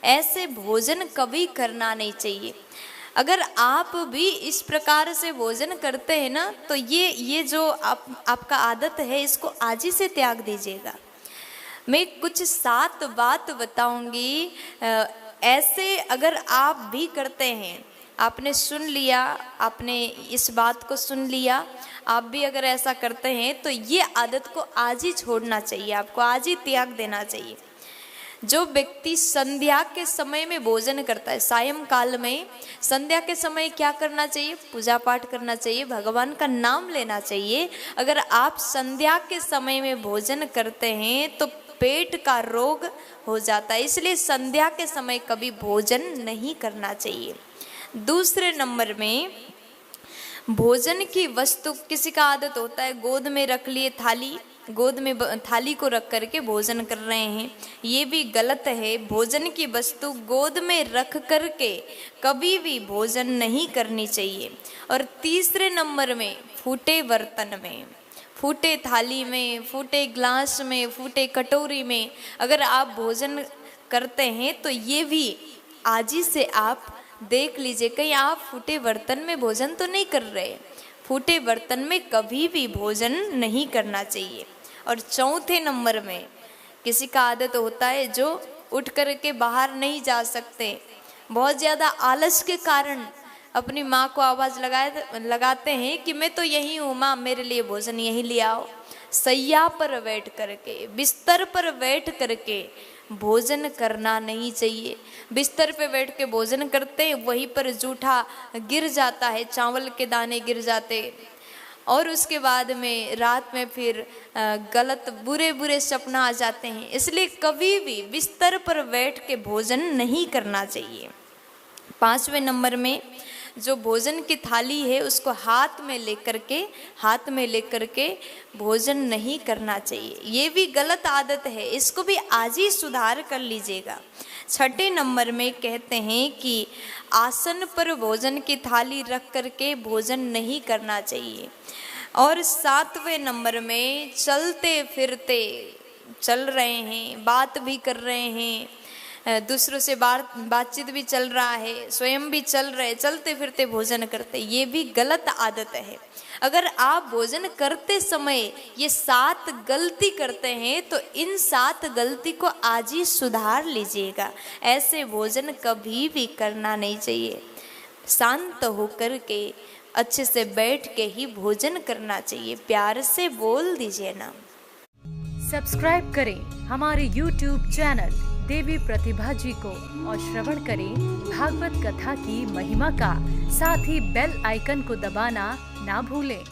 ऐसे भोजन कभी करना नहीं चाहिए। अगर आप भी इस प्रकार से भोजन करते हैं ना, तो ये जो आपका आदत है, इसको आज ही से त्याग दीजिएगा। मैं कुछ 7 बात बताऊंगी, ऐसे अगर आप भी करते हैं, आपने सुन लिया, आपने इस बात को सुन लिया, आप भी अगर ऐसा करते हैं तो ये आदत को आज ही छोड़ना चाहिए, आपको आज ही त्याग देना चाहिए। जो व्यक्ति संध्या के समय में भोजन करता है, सायं काल में संध्या के समय क्या करना चाहिए? पूजा पाठ करना चाहिए, भगवान का नाम लेना चाहिए। अगर आप संध्या के समय में भोजन करते हैं तो पेट का रोग हो जाता है, इसलिए संध्या के समय कभी भोजन नहीं करना चाहिए। दूसरे नंबर में, भोजन की वस्तु, किसी का आदत होता है गोद में रख लिए थाली, गोद में थाली को रख करके भोजन कर रहे हैं, ये भी गलत है। भोजन की वस्तु गोद में रख करके कभी भी भोजन नहीं करनी चाहिए। और तीसरे नंबर में, फूटे बर्तन में, फूटे थाली में, फूटे ग्लास में, फूटे कटोरी में अगर आप भोजन करते हैं तो ये भी आज ही से आप देख लीजिए, कहीं आप फूटे बर्तन में भोजन तो नहीं कर रहे। फूटे बर्तन में कभी भी भोजन नहीं करना चाहिए। और चौथे नंबर में, किसी का आदत होता है जो उठ कर के बाहर नहीं जा सकते, बहुत ज़्यादा आलस के कारण अपनी माँ को आवाज़ लगाते हैं कि मैं तो यहीं हूँ माँ, मेरे लिए भोजन यहीं ले आओ। सैया पर बैठ करके, बिस्तर पर बैठ करके भोजन करना नहीं चाहिए। बिस्तर पे बैठ के भोजन करते हैं, वहीं पर जूठा गिर जाता है, चावल के दाने गिर जाते, और उसके बाद में रात में फिर गलत बुरे बुरे सपना आ जाते हैं। इसलिए कभी भी बिस्तर पर बैठ के भोजन नहीं करना चाहिए। 5वें नंबर में, जो भोजन की थाली है उसको हाथ में लेकर के भोजन नहीं करना चाहिए, ये भी गलत आदत है, इसको भी आज ही सुधार कर लीजिएगा। 6ठे नंबर में कहते हैं कि आसन पर भोजन की थाली रख करके भोजन नहीं करना चाहिए। और 7वें नंबर में, चलते फिरते चल रहे हैं, बात भी कर रहे हैं, दूसरों से बातचीत भी चल रहा है, स्वयं भी चल रहे, चलते फिरते भोजन करते, ये भी गलत आदत है। अगर आप भोजन करते समय ये 7 गलती करते हैं तो इन 7 गलती को आज ही सुधार लीजिएगा। ऐसे भोजन कभी भी करना नहीं चाहिए। शांत होकर के अच्छे से बैठ के ही भोजन करना चाहिए, प्यार से बोल दीजिए ना। सब्सक्राइब करें हमारे YouTube चैनल देवी प्रतिभा जी को और श्रवण करें भागवत कथा की महिमा का, साथ ही बेल आइकन को दबाना ना भूलें।